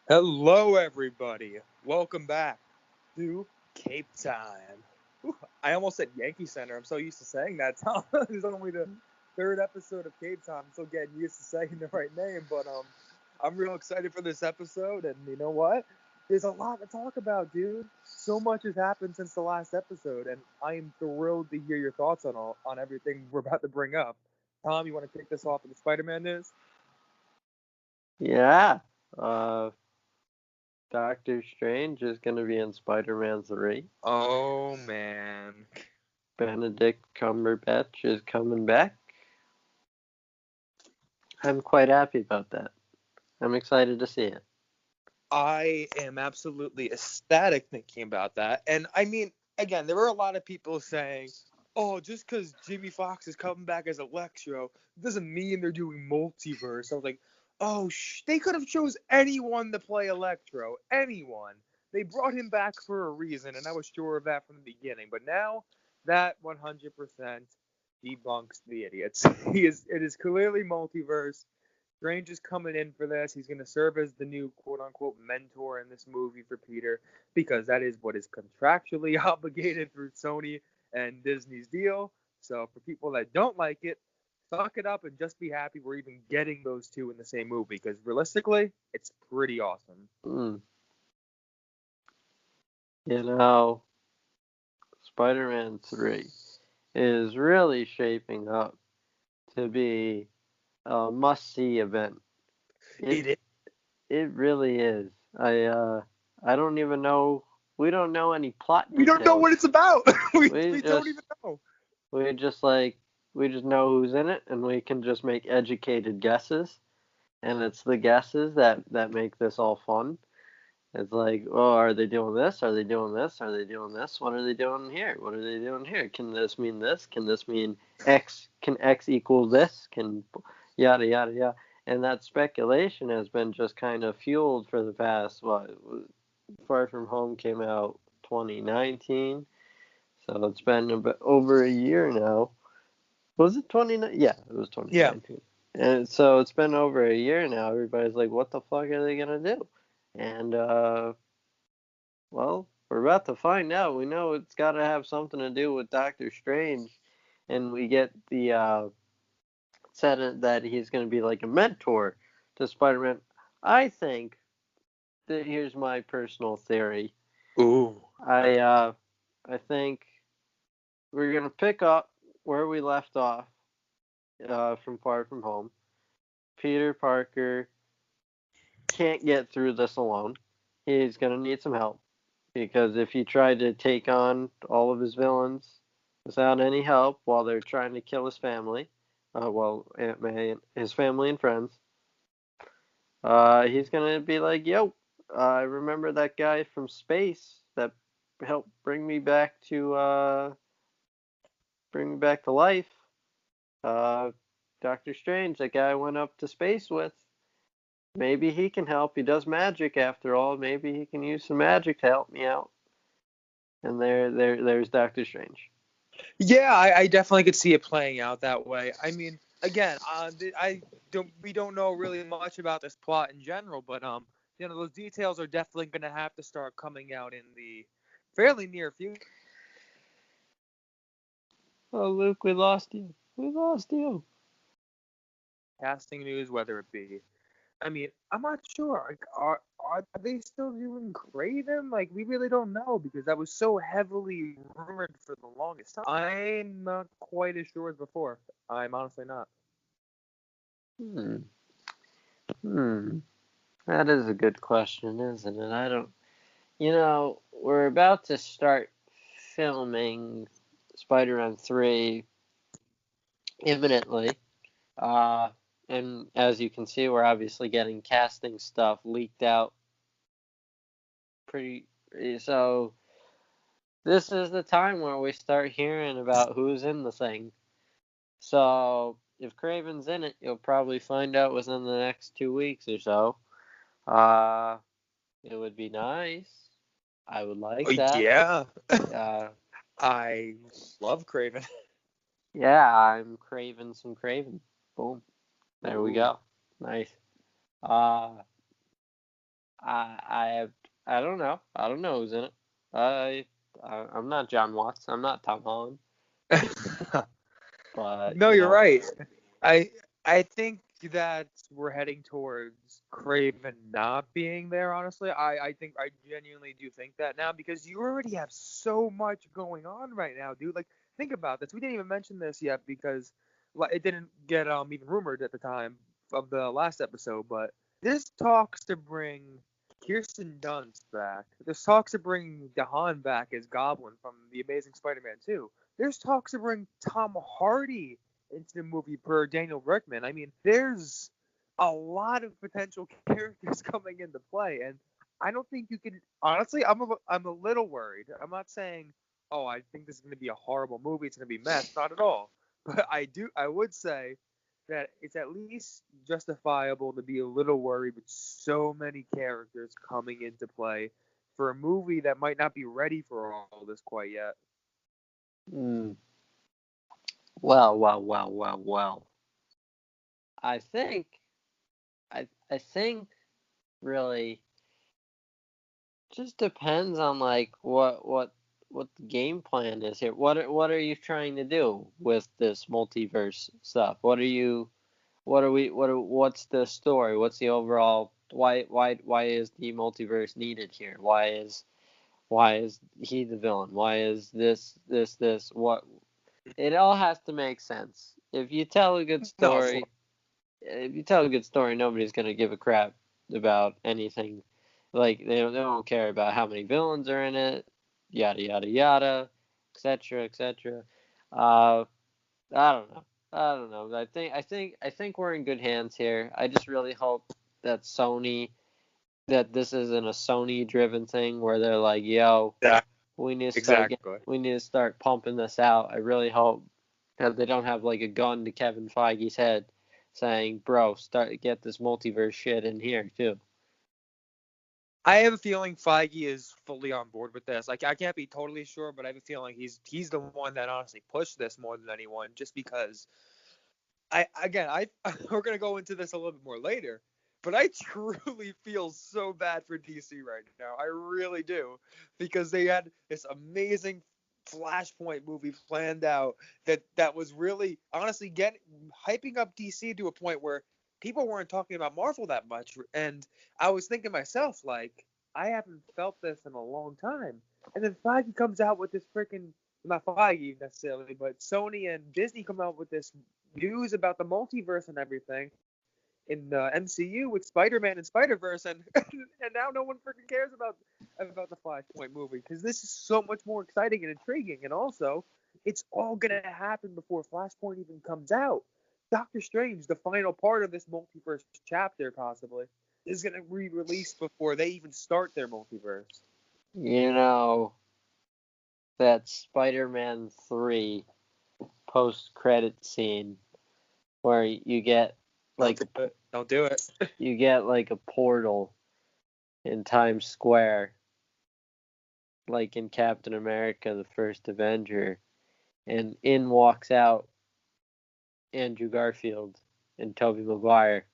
Hello, everybody. Welcome back to Cape Time. Whew, I almost said Yankee Center. I'm so used to saying that, Tom. This is only the third episode of Cape Time. I'm still getting used to saying the right name, but I'm real excited for this episode. And you know what? There's a lot to talk about, dude. So much has happened since the last episode, and I am thrilled to hear your thoughts on everything we're about to bring up. Tom, you want to kick this off with the Spider-Man news? Yeah. Uh, Doctor Strange is going to be in Spider-Man 3. Oh man. Benedict Cumberbatch is coming back. I'm quite happy about that. I'm excited to see it. I am absolutely ecstatic thinking about that. And I mean, again, there were a lot of people saying, "Oh, just because Jimmy Fox is coming back as Electro doesn't mean they're doing multiverse." I was like, "Oh, they could have chose anyone to play Electro, anyone. They brought him back for a reason, and I was sure of that from the beginning. But now that 100% debunks the idiots. It is clearly multiverse. Strange is coming in for this. He's going to serve as the new quote unquote mentor in this movie for Peter because that is what is contractually obligated through Sony and Disney's deal. So for people that don't like it, suck it up and just be happy we're even getting those two in the same movie because realistically, it's pretty awesome. Mm. You know, Spider-Man 3 is really shaping up to be a must-see event. It is. It really is. I don't even know. We don't know any plot We don't know details. what it's about. We we don't just even know. we just like we just know who's in it, and we can just make educated guesses. And it's the guesses that make this all fun. It's like, oh, are they doing this? Are they doing this? Are they doing this? What are they doing here? What are they doing here? Can this mean this? Can this mean X? Can X equal this? Can yada yada yada. And that speculation has been just kind of fueled for the past what? Far From Home came out 2019, so it's been about over a year now. Was it 2019? Yeah, it was Yeah. 2019. And so it's been over a year now. Everybody's like, what the fuck are they gonna do? And well, we're about to find out. We know it's got to have something to do with Doctor Strange, and we get the said that he's going to be like a mentor to Spider-Man. I think that here's my personal theory. Ooh. I think we're going to pick up where we left off from Far From Home. Peter Parker can't get through this alone. He's going to need some help because if he tried to take on all of his villains without any help while they're trying to kill his family, Aunt May, his family and friends, he's gonna be like, "Yo, I remember that guy from space that helped bring me back to life. Uh, Doctor Strange, that guy I went up to space with. Maybe he can help. He does magic after all. Maybe he can use some magic to help me out." And there's Doctor Strange. Yeah, I definitely could see it playing out that way. I mean, again, we don't know really much about this plot in general, but those details are definitely going to have to start coming out in the fairly near future. Oh, Luke, we lost you. We lost you. Casting news, whether it be, I mean, I'm not sure. Like, are they still doing Craven? Like, we really don't know because that was so heavily rumored for the longest time. I'm not quite as sure as before. I'm honestly not. Hmm. Hmm. That is a good question, isn't it? I don't. We're about to start filming Spider-Man 3 imminently. Uh, and as you can see, we're obviously getting casting stuff leaked out pretty. So this is the time where we start hearing about who's in the thing. So if Craven's in it, you'll probably find out within the next 2 weeks or so. Uh, it would be nice. I would Oh, like that. yeah. Uh, I love Craven. yeah, I'm craving some Craven. Boom. There we Ooh. go. Nice. Uh, I don't know. I don't know who's in it. I'm not John Watts. I'm not Tom Holland. But No, you're right. I I think that we're heading towards Craven not being there, honestly. I genuinely do think that now because you already have so much going on right now, dude. Like, think about this. We didn't even mention this yet because it didn't get even rumored at the time of the last episode, but this talks to bring Kirsten Dunst back. There's talks to bring Dahan back as Goblin from The Amazing Spider-Man 2. There's talks to bring Tom Hardy into the movie per Daniel Rickman. I mean, there's a lot of potential characters coming into play, and I don't think you can. Honestly, I'm a little worried. I'm not saying, oh, I think this is going to be a horrible movie. It's going to be a mess. Not at all. But I would say that it's at least justifiable to be a little worried with so many characters coming into play for a movie that might not be ready for all this quite yet. Mm. Well. I think, I think really just depends on like what the game plan is here. What are you trying to do with this multiverse stuff? What's the story? What's the overall why is the multiverse needed here? Why is he the villain? Why is this what? It all has to make sense. If you tell a good No, story, nobody's gonna give a crap about anything. Like they don't care about how many villains are in it, yada yada yada, etc. etc. Uh, I don't know. I don't know. I think we're in good hands here. I just really hope that that this isn't a Sony driven thing where they're like, yo, yeah, we need to exactly. we need to start pumping this out. I really hope that they don't have like a gun to Kevin Feige's head saying, bro, get this multiverse shit in here too. I have a feeling Feige is fully on board with this. Like, I can't be totally sure, but I have a feeling he's the one that honestly pushed this more than anyone, just because I we're gonna go into this a little bit more later, but I truly feel so bad for DC right now. I really do, because they had this amazing Flashpoint movie planned out that was really honestly hyping up DC to a point where people weren't talking about Marvel that much, and I was thinking to myself like I haven't felt this in a long time, and then Feige comes out with this freaking not Feige necessarily, but Sony and Disney come out with this news about the multiverse and everything in the MCU with Spider-Man and Spider-Verse, and and now no one freaking cares about the Flashpoint movie because this is so much more exciting and intriguing, and also it's all gonna happen before Flashpoint even comes out. Doctor Strange, the final part of this multiverse chapter, possibly, is gonna be released before they even start their multiverse. You know, that Spider-Man 3 post-credit scene where you get like Don't do it. you get like a portal in Times Square, like in Captain America: The First Avenger, and in walks out Andrew Garfield and Tobey Maguire.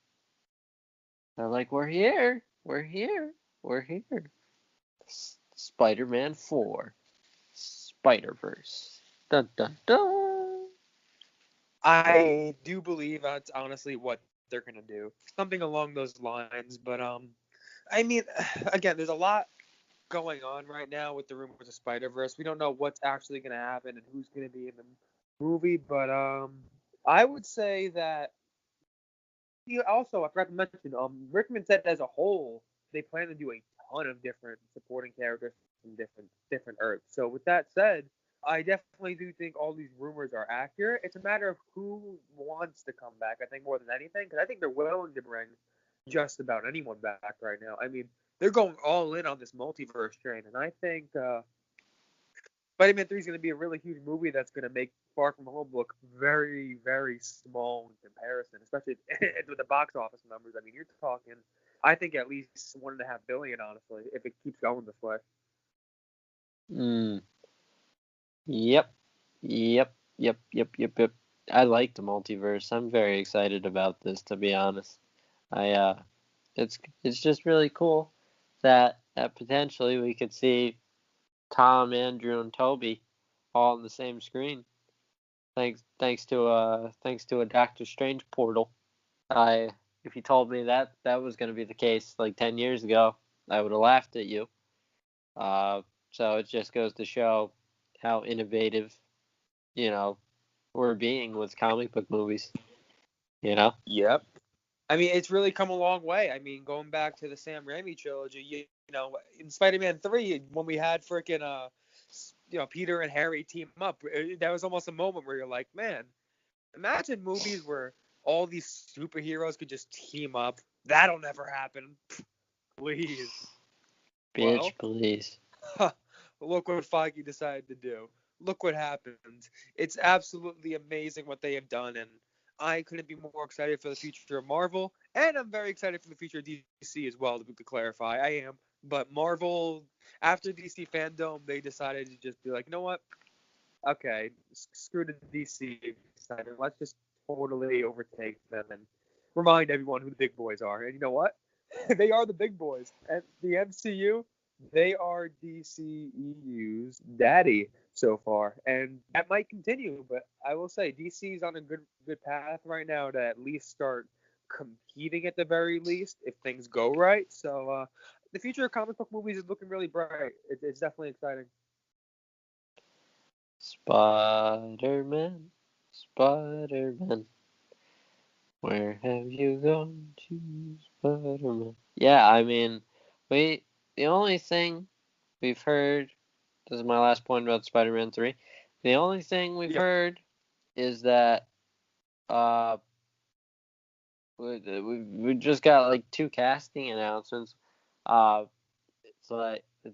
They're like, "We're here, we're here, we're here." Spider-Man 4, Spider-Verse. Dun dun dun. I do believe that's honestly what they're gonna do, something along those lines. But I mean, again, there's a lot going on right now with the rumors of Spider Verse. We don't know what's actually gonna happen and who's gonna be in the movie, but I would say that. Also, I forgot to mention, Rickman said as a whole they plan to do a ton of different supporting characters from different Earths. So with that said, I definitely do think all these rumors are accurate. It's a matter of who wants to come back. I think more than anything, because I think they're willing to bring just about anyone back right now. I mean, they're going all in on this multiverse train, and I think Spider-Man 3 is going to be a really huge movie that's going to make Far From Home look very, very small in comparison, especially with the box office numbers. I mean, you're talking, I think at least $1.5 billion, honestly, if it keeps going this way. Mm. Yep. Yep. I like the multiverse. I'm very excited about this, to be honest. I it's just really cool. that potentially we could see Tom, Andrew, and Toby all on the same screen. Thanks to a Doctor Strange portal. If you told me that was going to be the case like 10 years ago, I would have laughed at you. So it just goes to show how innovative, we're being with comic book movies. Yep. I mean, it's really come a long way. I mean, going back to the Sam Raimi trilogy, in Spider-Man 3, when we had freaking Peter and Harry team up, that was almost a moment where you're like, man, imagine movies where all these superheroes could just team up. That'll never happen. Please. Bitch, please. Look what Feige decided to do. Look what happened. It's absolutely amazing what they have done, and I couldn't be more excited for the future of Marvel, and I'm very excited for the future of DC as well, to clarify. I am. But Marvel, after DC Fandom, they decided to just be like, you know what? Okay, screw the DC side. Let's just totally overtake them and remind everyone who the big boys are. And you know what? They are the big boys. And the MCU, they are DCEU's daddy so far, and that might continue. But I will say DC is on a good path right now to at least start competing at the very least if things go right. So the future of comic book movies is looking really bright. It's definitely exciting. Spider-Man, Spider-Man, where have you gone to, Spider-Man? Yeah, I mean, the only thing we've heard, this is my last point about Spider-Man 3, the only thing we've heard is that we just got like 2 casting announcements. It's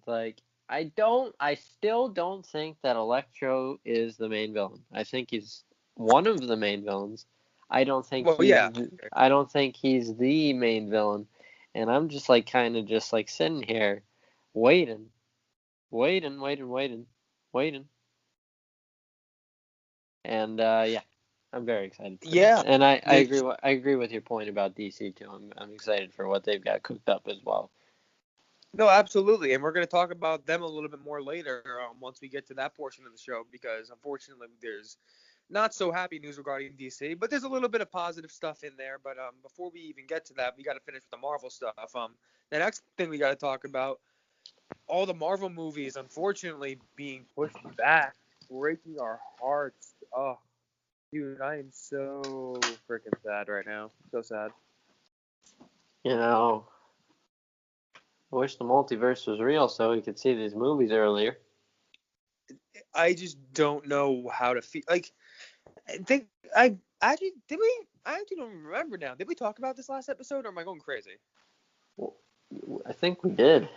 like I still don't think that Electro is the main villain. I think he's one of the main villains. I don't think I don't think he's the main villain. And I'm just like kind of just like sitting here waiting. And yeah, I'm very excited. And I agree with your point about DC too. I'm excited for what they've got cooked up as well. No, absolutely, and we're going to talk about them a little bit more later once we get to that portion of the show, because unfortunately there's not so happy news regarding DC, but there's a little bit of positive stuff in there. But before we even get to that, we got to finish with the Marvel stuff. The next thing we got to talk about, all the Marvel movies unfortunately being pushed back, breaking our hearts. Oh, dude, I am so freaking sad right now. So sad. I wish the multiverse was real so we could see these movies earlier. I just don't know how to feel. Like, I actually don't remember now. Did we talk about this last episode, or am I going crazy? Well, I think we did.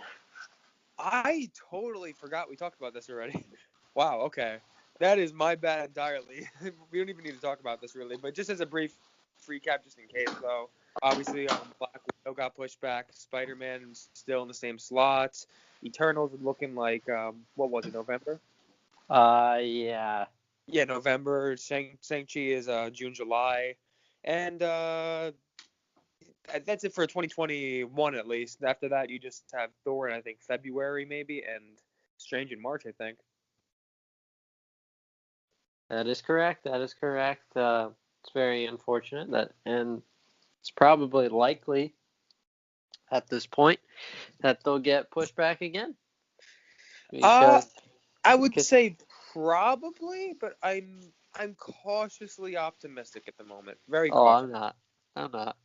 I totally forgot we talked about this already. Wow, okay. That is my bad entirely. We don't even need to talk about this really, but just as a brief recap, just in case, though. Obviously, Black Widow got pushed back. Spider-Man still in the same slots. Eternals is looking like, what was it, November? Yeah. Yeah, November. Shang-Chi is June, July. And that's it for 2021 at least. After that, you just have Thor in, I think, February maybe, and Strange in March, I think. That is correct. It's very unfortunate and it's probably likely at this point that they'll get pushed back again. I would say probably, but I'm cautiously optimistic at the moment. Very cautious. I'm not.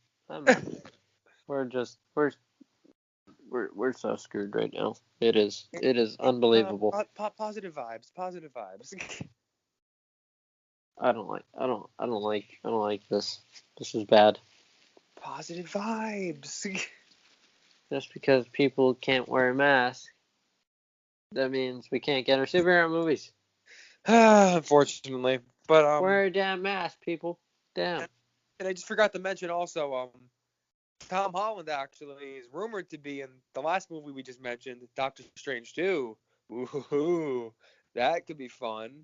We're so screwed right now. It is unbelievable. Positive vibes. I don't like this. This is bad. Positive vibes. Just because people can't wear a mask, that means we can't get our superhero movies. Unfortunately, but wear a damn mask, people. Damn. And I just forgot to mention also, Tom Holland actually is rumored to be in the last movie we just mentioned, Doctor Strange 2. Ooh, that could be fun.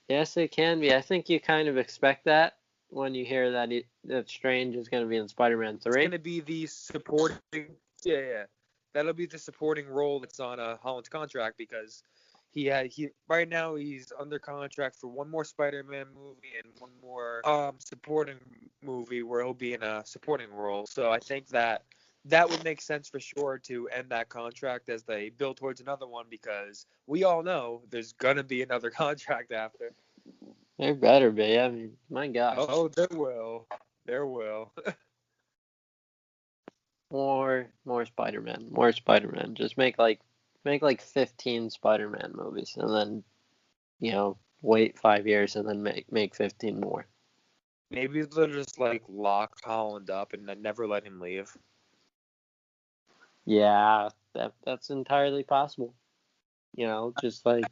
Yes, it can be. I think you kind of expect that when you hear that Strange is going to be in Spider-Man It's 3? going to be the supporting. Yeah. That'll be the supporting role that's on Holland's contract because he right now he's under contract for one more Spider-Man movie and one more supporting movie where he'll be in a supporting role. So I think that would make sense for sure to end that contract as they build towards another one because we all know there's gonna be another contract after. There better be. I mean, my gosh. Oh, there will. There will. More Spider-Man. More Spider-Man. Just make like 15 Spider-Man movies and then, wait 5 years and then make 15 more. Maybe they'll just like lock Holland up and then never let him leave. Yeah, that's entirely possible. Just like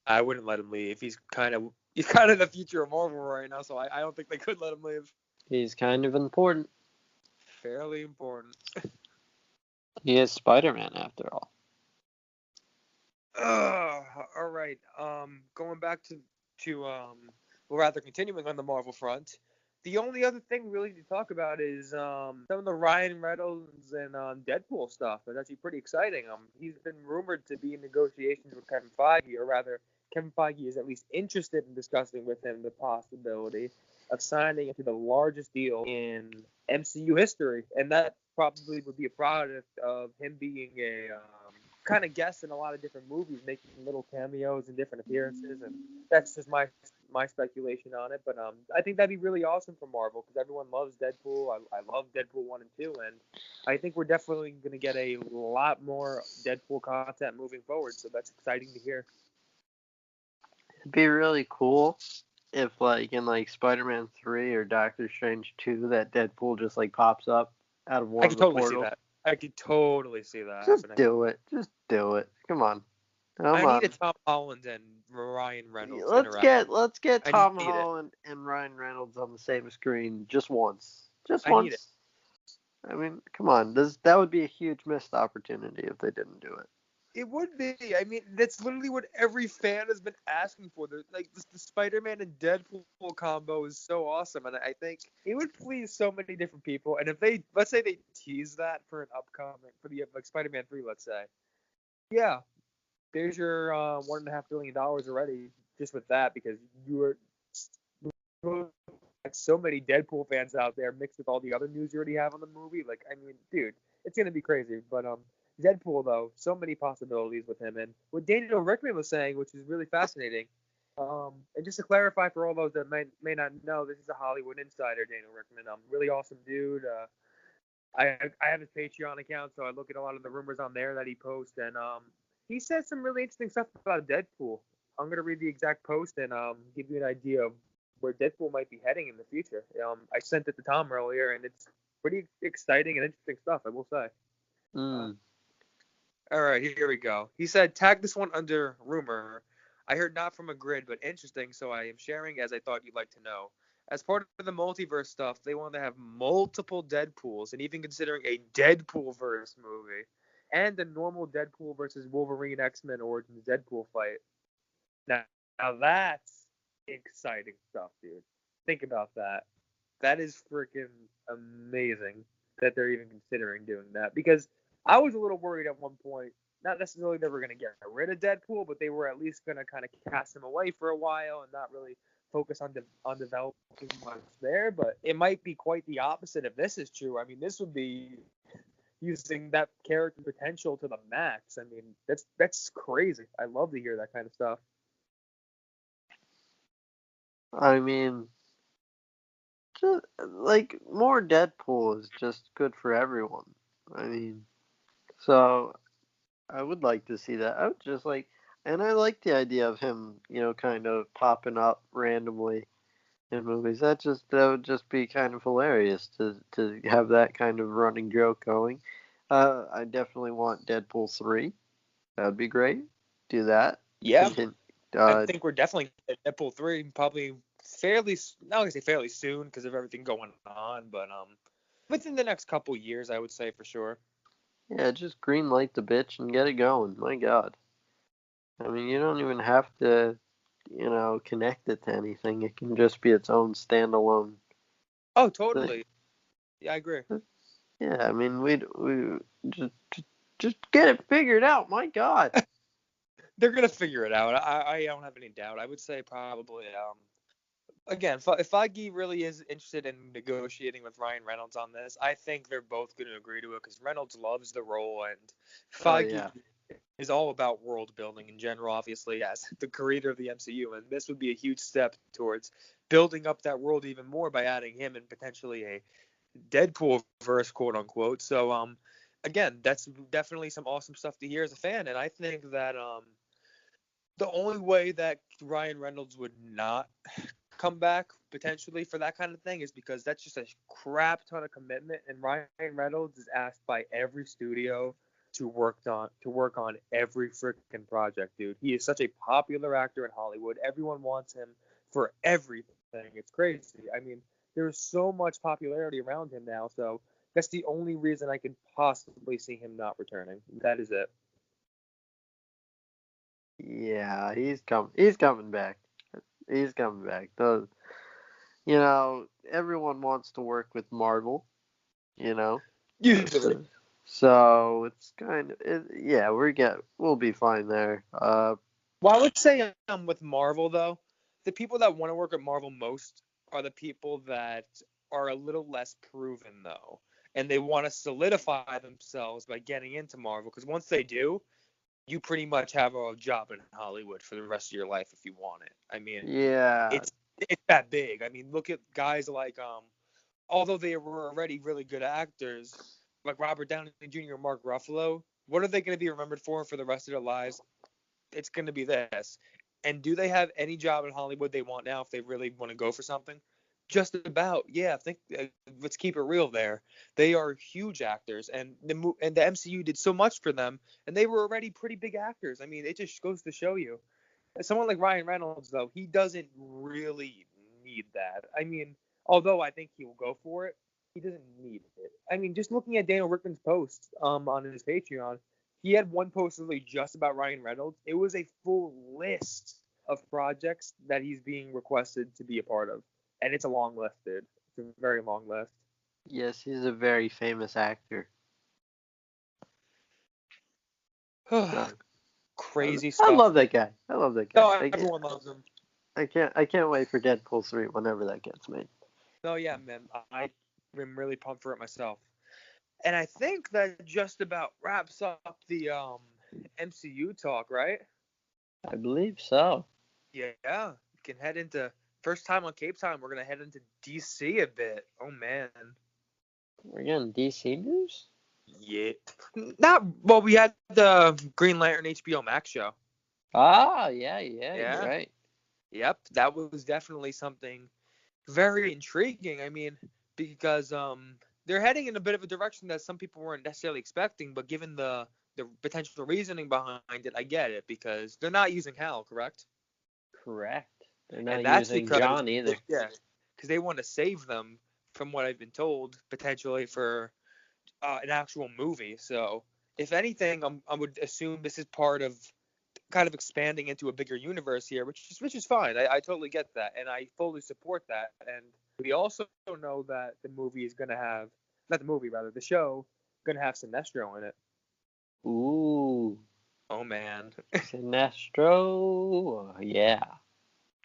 I wouldn't let him leave. He's kind of the future of Marvel right now, so I don't think they could let him leave. he's kind of important. Fairly important. He is Spider-Man after all. All right. Going back well, rather continuing on the Marvel front. The only other thing really to talk about is some of the Ryan Reynolds and Deadpool stuff. It's actually pretty exciting. He's been rumored to be in negotiations with Kevin Feige, or rather, Kevin Feige is at least interested in discussing with him the possibility of signing into the largest deal in MCU history, and that probably would be a product of him being a kind of guest in a lot of different movies, making little cameos and different appearances, and that's just my speculation on it. But I think that'd be really awesome for Marvel because everyone loves Deadpool. I love Deadpool 1 and 2, and I think we're definitely going to get a lot more Deadpool content moving forward, so that's exciting to hear. It'd be really cool if, like, in, like, Spider-Man 3 or Doctor Strange 2, that Deadpool just, like, pops up out of one of the portals. I could totally see that Just happening. do it. Just do it. Come on. I need a Tom Holland and Ryan Reynolds Let's get Tom Holland and Ryan Reynolds on the same screen just once. Just once. Need it. I mean, come on. That would be a huge missed opportunity if they didn't do it. It would be. I mean, that's literally what every fan has been asking for. Like the Spider-Man and Deadpool combo is so awesome, and I think it would please so many different people. And if let's say they tease that for an upcoming like Spider-Man 3, let's say, yeah, there's your $1.5 billion already just with that because you are so many Deadpool fans out there mixed with all the other news you already have on the movie. Like, I mean, dude, it's gonna be crazy. But Deadpool, though, so many possibilities with him. And what Daniel Rickman was saying, which is really fascinating, and just to clarify for all those that may not know, this is a Hollywood insider, Daniel Rickman. Really awesome dude. I have his Patreon account, so I look at a lot of the rumors on there that he posts, and he said some really interesting stuff about Deadpool. I'm going to read the exact post and give you an idea of where Deadpool might be heading in the future. I sent it to Tom earlier, and it's pretty exciting and interesting stuff, I will say. All right, here we go. He said, tag this one under rumor. I heard not from a grid, but interesting, so I am sharing as I thought you'd like to know. As part of the multiverse stuff, they want to have multiple Deadpools, and even considering a Deadpool-verse movie, and a normal Deadpool versus Wolverine X-Men Origins Deadpool fight. Now that's exciting stuff, dude. Think about that. That is freaking amazing that they're even considering doing that, because I was a little worried at one point, not necessarily they were going to get rid of Deadpool, but they were at least going to kind of cast him away for a while and not really focus on developing much there. But it might be quite the opposite if this is true. I mean, this would be using that character potential to the max. I mean, that's crazy. I love to hear that kind of stuff. I mean, just, like, more Deadpool is just good for everyone. I mean, so I would like to see that. I would just like, and I like the idea of him, kind of popping up randomly in movies. That would just be kind of hilarious to have that kind of running joke going. I definitely want Deadpool 3. That would be great. Do that. Yeah. I think we're definitely at Deadpool 3 probably not going to say fairly soon because of everything going on, but within the next couple years, I would say for sure. Yeah, just green light the bitch and get it going. My God. I mean, you don't even have to, connect it to anything. It can just be its own standalone Oh, So, totally. Yeah, I agree. yeah, I mean, we just just get it figured out. My God. They're gonna figure it out. I don't have any doubt. I would say probably again, if Feige really is interested in negotiating with Ryan Reynolds on this, I think they're both going to agree to it because Reynolds loves the role and Oh Feige yeah. is all about world building in general, obviously, as the creator of the MCU. And this would be a huge step towards building up that world even more by adding him and potentially a Deadpool verse, quote unquote. So, again, that's definitely some awesome stuff to hear as a fan. And I think that the only way that Ryan Reynolds would not come back potentially for that kind of thing is because that's just a crap ton of commitment, and Ryan Reynolds is asked by every studio to work on every freaking project, dude. He is such a popular actor in Hollywood. Everyone wants him for everything. It's crazy. I mean, there's so much popularity around him now, so that's the only reason I could possibly see him not returning. That is it. Yeah, he's coming back. He's coming back. Everyone wants to work with Marvel, you know. Usually. So it's yeah, we'll be fine there. Well, I would say with Marvel though, the people that want to work at Marvel most are the people that are a little less proven though, and they want to solidify themselves by getting into Marvel because once they do, you pretty much have a job in Hollywood for the rest of your life if you want it. I mean, yeah, it's that big. I mean, look at guys like although they were already really good actors, like Robert Downey Jr. and Mark Ruffalo. What are they going to be remembered for the rest of their lives? It's going to be this. And do they have any job in Hollywood they want now if they really want to go for something? Just about. Yeah, I think let's keep it real there. They are huge actors, and the MCU did so much for them, and they were already pretty big actors. I mean, it just goes to show you. Someone like Ryan Reynolds, though, he doesn't really need that. I mean, although I think he will go for it, he doesn't need it. I mean, just looking at Daniel Rickman's post on his Patreon, he had one post really just about Ryan Reynolds. It was a full list of projects that he's being requested to be a part of, and it's a long list, dude. It's a very long list. yes, he's a very famous actor. So Crazy I stuff. love that guy. I love that guy. No, everyone loves him. I can't wait for Deadpool 3 whenever that gets made. No, yeah, man, I am really pumped for it myself. And I think that just about wraps up the MCU talk, right? I believe so. Yeah, we can head into first time on Cape Time. We're gonna head into DC a bit. Oh man. We're getting DC news? Yeah. Not well. We had the Green Lantern HBO Max show. Ah, yeah, you're Yeah. right. Yep. That was definitely something very intriguing. I mean, because they're heading in a bit of a direction that some people weren't necessarily expecting, but given the potential reasoning behind it, I get it because they're not using Hal, correct? Correct. They're And not that's using because John either. yeah, because they want to save them from what I've been told potentially for an actual movie. So if anything, I would assume this is part of kind of expanding into a bigger universe here, which is fine. I totally get that, and I fully support that. And we also know that the movie is gonna have not the movie rather the show gonna have Sinestro in it. Ooh, Oh man, Sinestro. Yeah.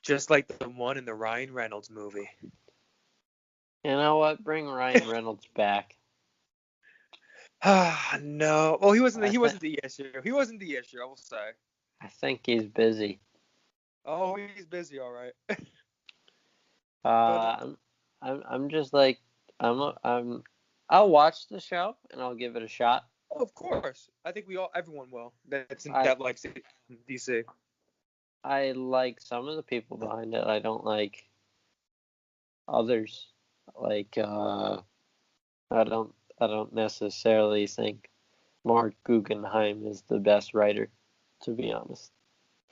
just like the one in the Ryan Reynolds movie. You know what? Bring Ryan Reynolds back. Ah no. Well, he wasn't. I He think wasn't the issue. He wasn't the issue. I will say. I think he's busy. Oh, he's busy, all right. But I'm just like I'm I'll watch the show and I'll give it a shot. of course, I think everyone will. I That likes it in DC. I like some of the people behind it. I don't like others. Like I don't necessarily think Mark Guggenheim is the best writer, to be honest.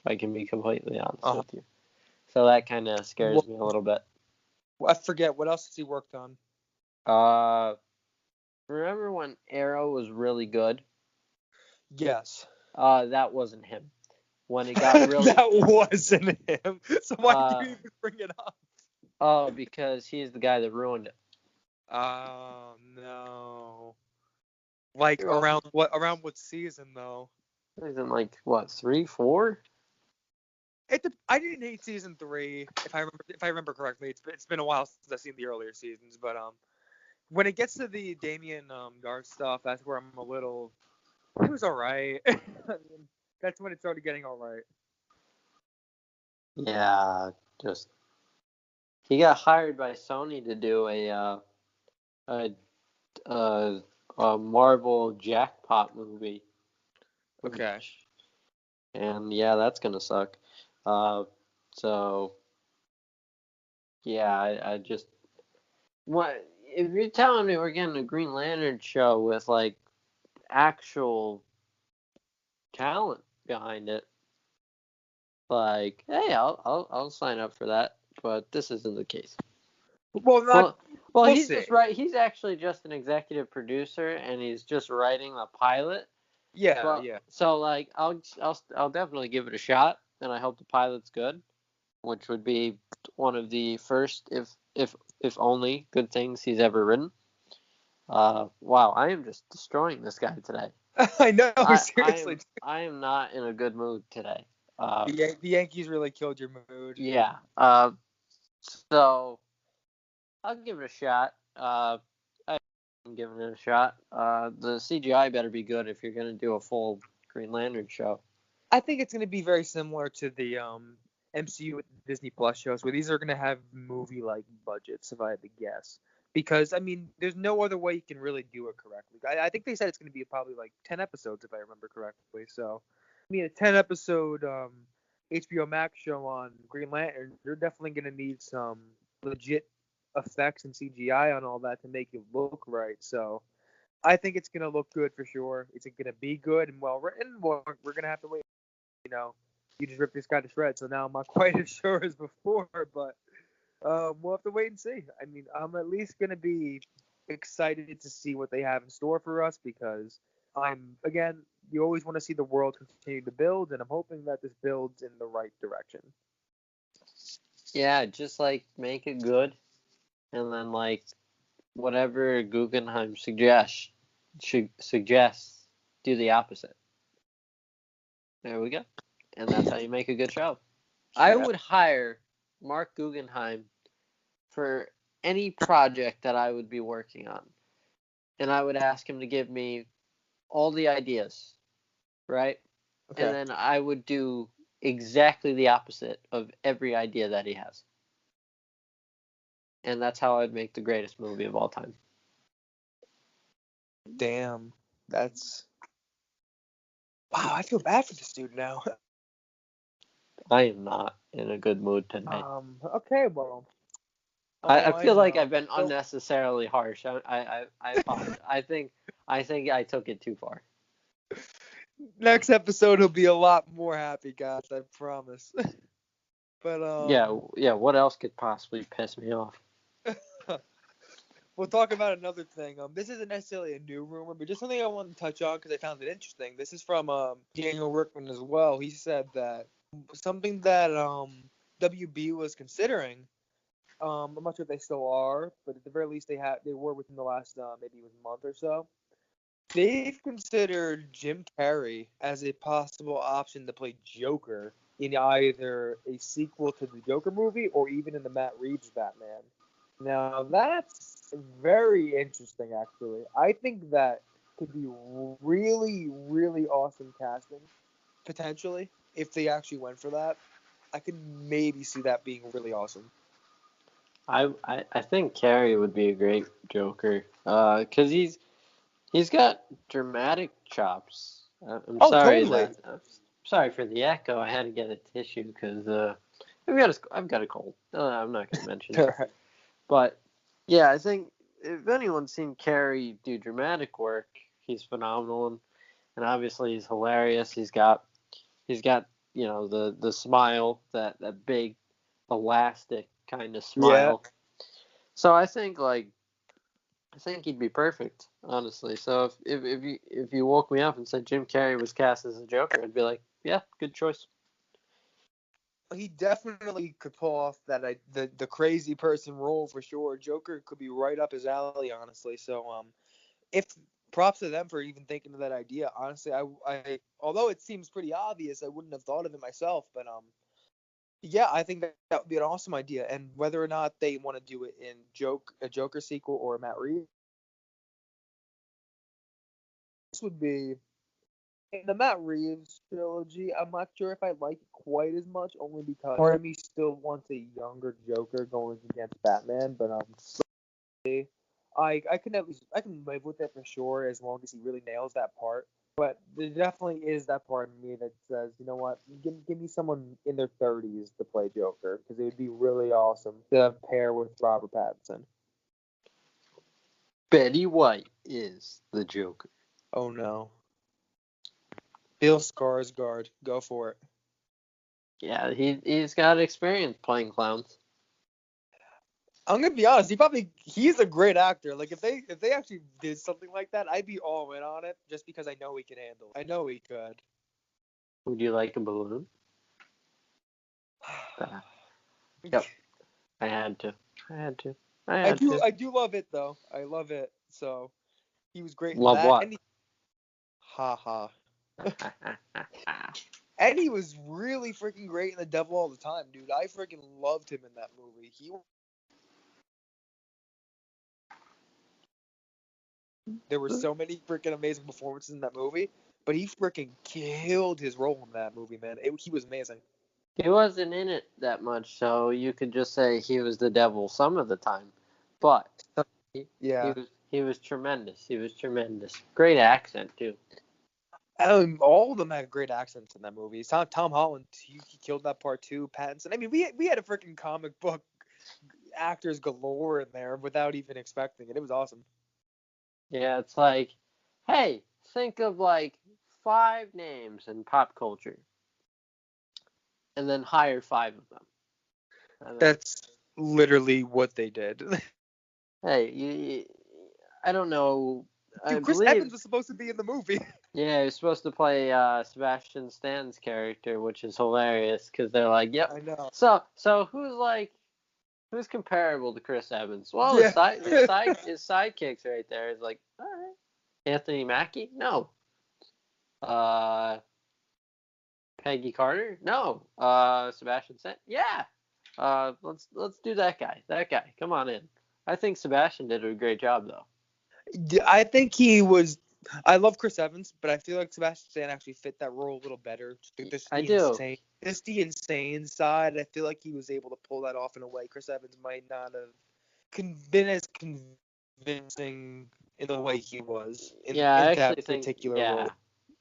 If I can be completely honest Uh-huh. with you. So that kind of scares Well, me a little bit. I forget what else has he worked on. Uh, remember when Arrow was really good? Yes. That wasn't him. When it got really, That wasn't him. So why do uh, you even bring it up? oh, because he's the guy that ruined it. Oh no. Like Well, around what season though? he's in like what 3, 4? I didn't hate season 3 if I remember correctly. It's been a while since I've seen the earlier seasons, but when it gets to the Damien Garth stuff, that's where I'm a little. It was alright. I mean, that's when it started getting alright. Yeah, just he got hired by Sony to do a a, a Marvel jackpot movie. Okay. And yeah, that's gonna suck. Uh, so yeah, I just what if you're telling me we're getting a Green Lantern show with like actual talent behind it? Like, hey, I'll sign up for that. But this isn't the case. Well, not. Well, well, We'll he's see. just right. He's actually just an executive producer, and he's just writing the pilot. Yeah, But yeah. so like, I'll definitely give it a shot, and I hope the pilot's good, which would be one of the first, if only, good things he's ever written. Wow, I am just destroying this guy today. I know, I I seriously. am I am not in a good mood today. The Yankees really killed your mood. Yeah. So I'll give it a shot. I'm giving it a shot. The CGI better be good if you're gonna do a full Green Lantern show. I think it's going to be very similar to the MCU with Disney Plus shows, where these are going to have movie-like budgets, if I had to guess. Because I mean, there's no other way you can really do it correctly. I think they said it's going to be probably like 10 episodes, if I remember correctly. So, I mean, a 10-episode HBO Max show on Green Lantern, you're definitely going to need some legit effects and CGI on all that to make it look right. So, I think it's going to look good for sure. It's going to be good and well written. We're going to have to wait. You just ripped this guy to shreds. So now I'm not quite as sure as before, but we'll have to wait and see. I mean, I'm at least going to be excited to see what they have in store for us because again, you always want to see the world continue to build, and I'm hoping that this builds in the right direction. Yeah, just like make it good, and then like whatever Guggenheim suggests, do the opposite. There we go, and that's how you make a good show. I Yeah. would hire Mark Guggenheim for any project that I would be working on, and I would ask him to give me all the ideas, right? And Okay. then I would do exactly the opposite of every idea that he has. And that's how I'd make the greatest movie of all time. Damn. That's wow. I feel bad for this dude now. I am not in a good mood tonight. Okay. Well. I All I feel like know. I've been So, unnecessarily harsh. I apologize. I think I took it too far. next episode will be a lot more happy, guys. I promise. But Yeah. What else could possibly piss me off? we'll talk about another thing. This isn't necessarily a new rumor, but just something I wanted to touch on because I found it interesting. This is from Daniel Rickman as well. He said that something that WB was considering. I'm not sure if they still are, but at the very least they were within the last maybe it was a month or so. They've considered Jim Carrey as a possible option to play Joker in either a sequel to the Joker movie or even in the Matt Reeves Batman. Now that's very interesting, actually. I think that could be really, really awesome casting, potentially, if they actually went for that. I could maybe see that being really awesome. I think Carrey would be a great Joker. Cause he's got dramatic chops. I'm Oh, sorry totally. that. Sorry for the echo. I had to get a tissue because I've got a cold. I'm not gonna mention it. But yeah, I think if anyone's seen Carrey do dramatic work, he's phenomenal, and obviously he's hilarious. He's got the smile, that big elastic kind of Yeah. smile. So I think he'd be perfect, honestly. So if you woke me up and said Jim Carrey was cast as a Joker, I'd be like, yeah, good choice. he definitely could pull off the crazy person role for sure. Joker could be right up his alley, honestly. So if props to them for even thinking of that idea. Honestly, I although it seems pretty obvious, I wouldn't have thought of it myself. But yeah, I think that would be an awesome idea. And whether or not they want to do it in a Joker sequel or a Matt Reeves, this would be in the Matt Reeves trilogy. I'm not sure if I like it quite as much, only because part of me still wants a younger Joker going against Batman. But I can live with it for sure as long as he really nails that part. But there definitely is that part of me that says, you know what, give me someone in their 30s to play Joker because it would be really awesome to pair with Robert Pattinson. Betty White is the Joker. Oh no, Bill Skarsgård, go for it. Yeah, he's got experience playing clowns. I'm gonna be honest. He's a great actor. Like if they actually did something like that, I'd be all in on it just because I know he can handle it. I know he could. Would you like a balloon? Yep. I had to. I do love it though. I love it. So he was great in Love that. what? And haha. And he was really freaking great in The Devil All the Time, dude. I freaking loved him in that movie. There were so many freaking amazing performances in that movie, but he freaking killed his role in that movie, man. He was amazing. He wasn't in it that much, so you could just say he was the devil some of the time. But Yeah. he was tremendous. He was tremendous. Great accent too. All of them had great accents in that movie. Tom Holland, he killed that part too. Pattinson. I mean, we had a freaking comic book actors galore in there without even expecting it. It was awesome. Yeah, it's like, hey, think of like 5 names in pop culture, and then hire 5 of them. That's literally what they did. Hey, I don't know. I Dude, Chris believe. Evans was supposed to be in the movie. Yeah, he's supposed to play Sebastian Stan's character, which is hilarious because they're like, "Yep." I know. So who's comparable to Chris Evans? Well, Yeah. his sidekicks right there is like, all right, Anthony Mackie, no. Peggy Carter, no. Sebastian Stan, yeah. Let's do that guy. That guy, come on in. I think Sebastian did a great job though. I think he was. I love Chris Evans, but I feel like Sebastian Stan actually fit that role a little better. I do. The insane side. I feel like he was able to pull that off in a way Chris Evans might not have been as convincing in the way he was Yeah, I in actually that think, particular yeah, role.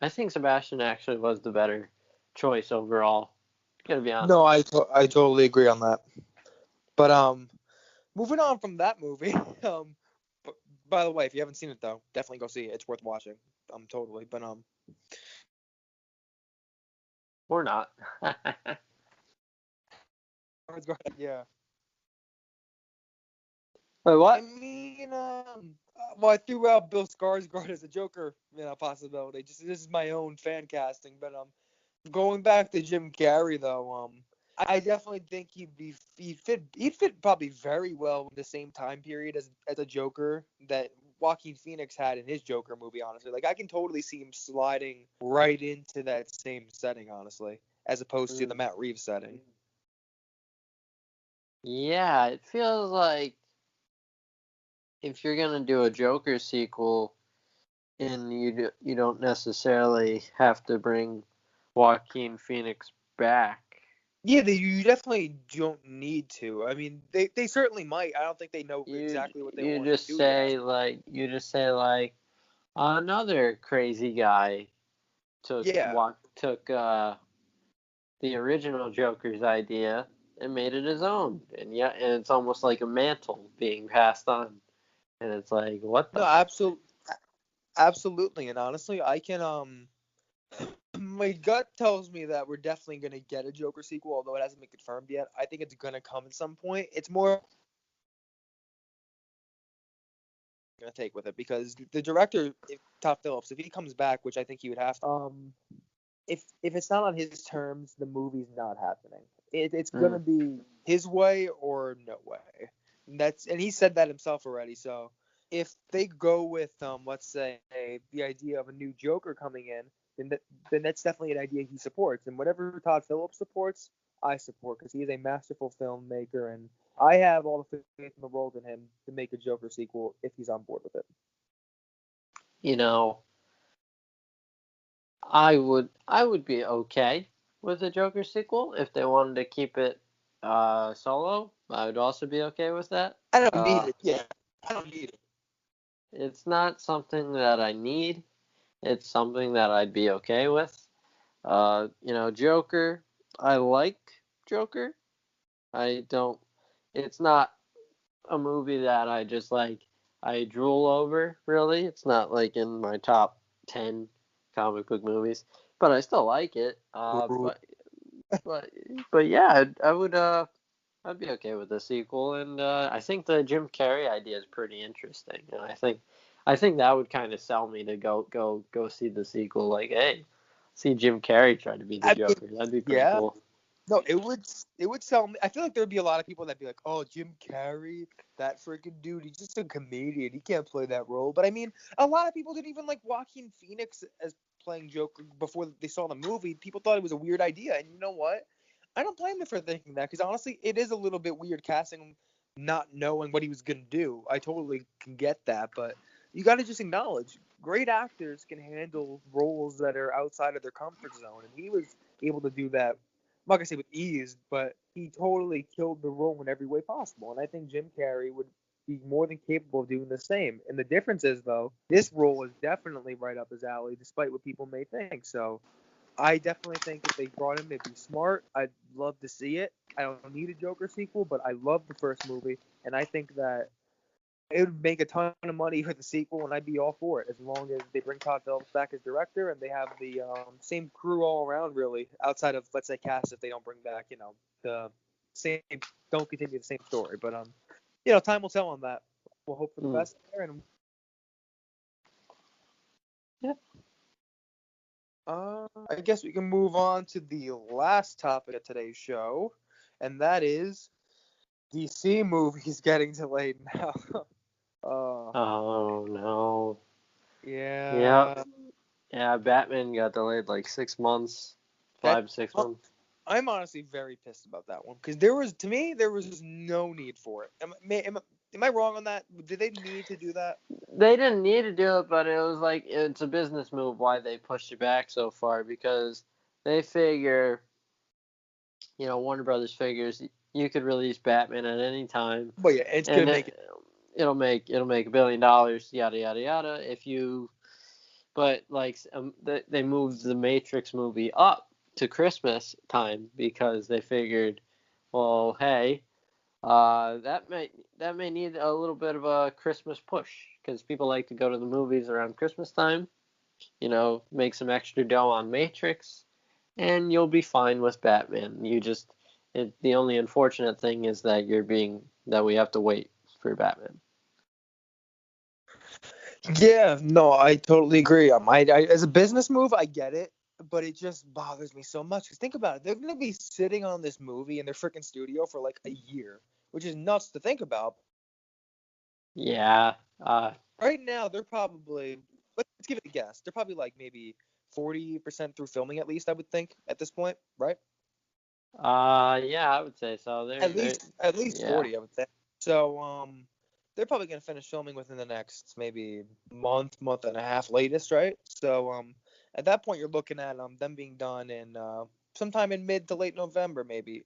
I think Sebastian actually was the better choice overall. Gotta be honest. No, I totally agree on that. But moving on from that movie, b- by the way, if you haven't seen it though, definitely go see it. It's worth watching. Totally. But Or not. yeah. Wait, I what? mean, well, I threw out Bill Skarsgård as a Joker, possibility. Just this is my own fan casting, but going back to Jim Carrey though, I definitely think he'd fit probably very well in the same time period as a Joker that Joaquin Phoenix had in his Joker movie. Honestly, like I can totally see him sliding right into that same setting, honestly, as opposed to the Matt Reeves setting. Yeah, it feels like if you're gonna do a Joker sequel, and you don't necessarily have to bring Joaquin Phoenix back. Yeah, you definitely don't need to. I mean, they certainly might. I don't think they know exactly what they want to do yet. You just say like another crazy guy Yeah. took the original Joker's idea and made it his own, and yeah, and it's almost like a mantle being passed on, and it's like what No, the. absolutely. And honestly, I can my gut tells me that we're definitely gonna get a Joker sequel, although it hasn't been confirmed yet. I think it's gonna come at some point. It's more gonna take with it because the director, Todd Phillips, if he comes back, which I think he would have to, if it's not on his terms, the movie's not happening. It's gonna be his way or no way. And he said that himself already. So if they go with let's say the idea of a new Joker coming in, then that's definitely an idea he supports. And whatever Todd Phillips supports, I support because he is a masterful filmmaker, and I have all the faith in the world in him to make a Joker sequel if he's on board with it. You know, I would be okay with a Joker sequel if they wanted to keep it solo. I would also be okay with that. I don't need it. Yeah, I don't need it. It's not something that I need. It's something that I'd be okay with. Joker. I like Joker. I don't. It's not a movie that I just like. I drool over. Really, it's not like in my top 10 comic book movies, but I still like it. But but yeah, I would I'd be okay with the sequel, and I think the Jim Carrey idea is pretty interesting, and I think that would kind of sell me to go see the sequel. Like, hey, see Jim Carrey try to be the I mean, Joker. That'd be pretty yeah. cool. No, it would sell me. I feel like there'd be a lot of people that'd be like, "Oh, Jim Carrey, that freaking dude, he's just a comedian. He can't play that role." But I mean, a lot of people didn't even like Joaquin Phoenix as playing Joker before they saw the movie. People thought it was a weird idea, and you know what? I don't blame them for thinking that because honestly, it is a little bit weird casting him not knowing what he was gonna do. I totally can get that, but you got to just acknowledge great actors can handle roles that are outside of their comfort zone, and he was able to do that. I'm not gonna say with ease, but he totally killed the role in every way possible. And I think Jim Carrey would be more than capable of doing the same. And the difference is, though, this role is definitely right up his alley, despite what people may think. So I definitely think if they brought him, they'd be smart. I'd love to see it. I don't need a Joker sequel, but I love the first movie, and I think that it would make a ton of money for the sequel, and I'd be all for it as long as they bring Todd Phillips back as director and they have the same crew all around, really, outside of let's say cast if they don't bring back, the same, don't continue the same story. But time will tell on that. We'll hope for the best there, and Yeah. I guess we can move on to the last topic of today's show, and that is DC movies getting delayed now. Oh no. Yeah. Yep. Yeah, Batman got delayed like 6 months, That 5 6 months. I'm honestly very pissed about that one because to me there was just no need for it. Am I wrong on that? Did they need to do that? They didn't need to do it, but it was like it's a business move why they pushed it back so far because they figure, Warner Brothers figures you could release Batman at any time, But yeah, it's and gonna make it. it'll make $1 billion, yada yada yada. But like they moved the Matrix movie up to Christmas time because they figured, well, hey, that may need a little bit of a Christmas push because people like to go to the movies around Christmas time. Make some extra dough on Matrix, and you'll be fine with Batman. The only unfortunate thing is that we have to wait for Batman. Yeah, no, I totally agree. As a business move, I get it, but it just bothers me so much. Because think about it, they're gonna be sitting on this movie in their freaking studio for like a year, which is nuts to think about. Yeah. Right now, they're probably let's give it a guess. They're probably like maybe 40% through filming at least. I would think at this point, right? Yeah, I would say so. At least Yeah. 40, I would say. So they're probably gonna finish filming within the next maybe month and a half latest, right? So at that point you're looking at them being done in sometime in mid to late November maybe,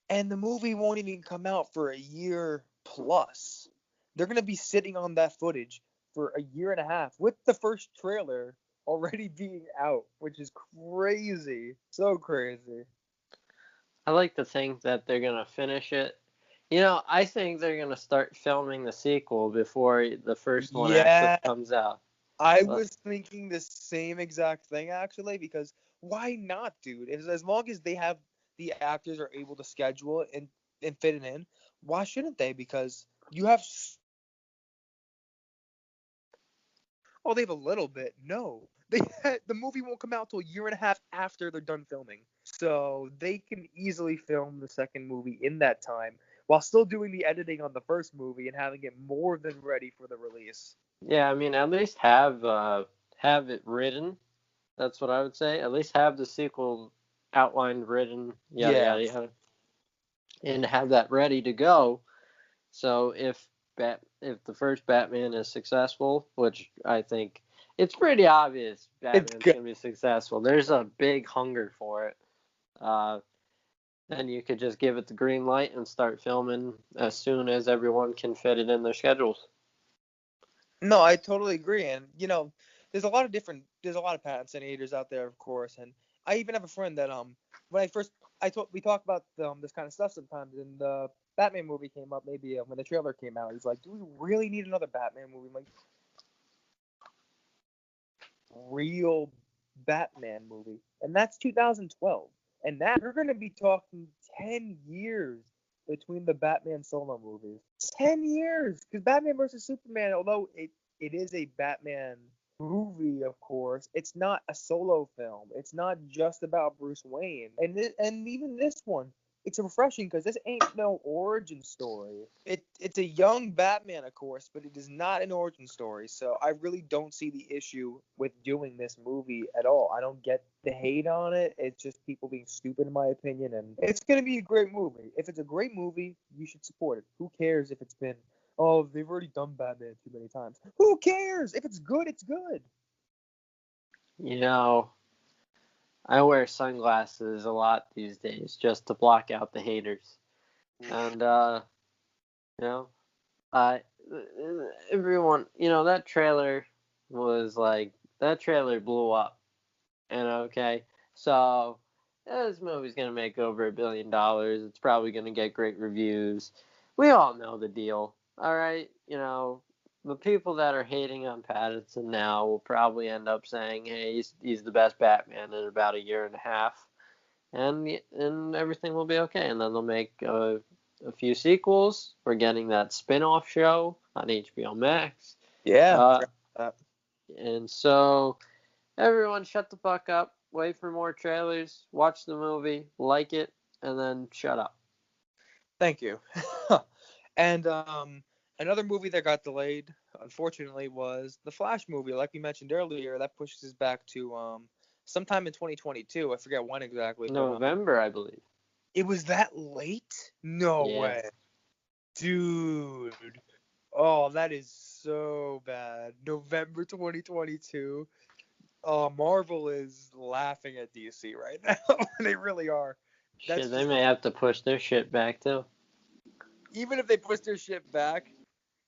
and the movie won't even come out for a year plus. They're gonna be sitting on that footage for a year and a half with the first trailer already being out, which is crazy, so crazy. I like to think that they're gonna finish it. I think they're gonna start filming the sequel before the first one actually Yeah, comes out. I So, was thinking the same exact thing actually, because why not, dude? As long as they have the actors are able to schedule it and fit it in, why shouldn't they? Because you have. Oh, they have a little bit. No, the movie won't come out till a year and a half after they're done filming. So they can easily film the second movie in that time while still doing the editing on the first movie and having it more than ready for the release. Yeah, I mean, at least have it written. That's what I would say. At least have the sequel outlined, written, yada Yeah. yada yada, and have that ready to go. So if the first Batman is successful, which I think it's pretty obvious It's Batman's good. gonna be successful. There's a big hunger for it. Then you could just give it the green light and start filming as soon as everyone can fit it in their schedules. No, I totally agree. And, there's a lot of Pattinson haters out there, of course. And I even have a friend that, when we talk about this kind of stuff sometimes. And the Batman movie came up, maybe when the trailer came out. He's like, do we really need another Batman movie? I'm like, real Batman movie. And that's 2012. And that we're going to be talking 10 years between the Batman solo movies. 10 years! Because Batman versus Superman, although it is a Batman movie, of course, it's not a solo film. It's not just about Bruce Wayne. And even this one, it's refreshing because this ain't no origin story. It's a young Batman, of course, but it is not an origin story. So I really don't see the issue with doing this movie at all. I don't get the hate on it. It's just people being stupid, in my opinion. And it's going to be a great movie. If it's a great movie, you should support it. Who cares if it's been, oh, they've already done Batman too many times. Who cares? If it's good, it's good. You know, I wear sunglasses a lot these days just to block out the haters. And you know, I everyone, that trailer that trailer blew up. And okay, so this movie's gonna make over $1 billion. It's probably gonna get great reviews. We all know the deal. All right, the people that are hating on Pattinson now will probably end up saying, "Hey, he's the best Batman in about a year and a half," and everything will be okay. And then they'll make a few sequels. We're getting that spin-off show on HBO Max. Yeah. And so everyone shut the fuck up, wait for more trailers, watch the movie, like it, and then shut up. Thank you. And another movie that got delayed, unfortunately, was the Flash movie. Like we mentioned earlier, that pushes us back to sometime in 2022. I forget when exactly, but November, I believe. it was that late? No Yeah. way, dude. Oh, that is so bad. November 2022. Marvel is laughing at DC right now. They really are. That's Shit, they just, may have to push their shit back too. even if they push their shit back,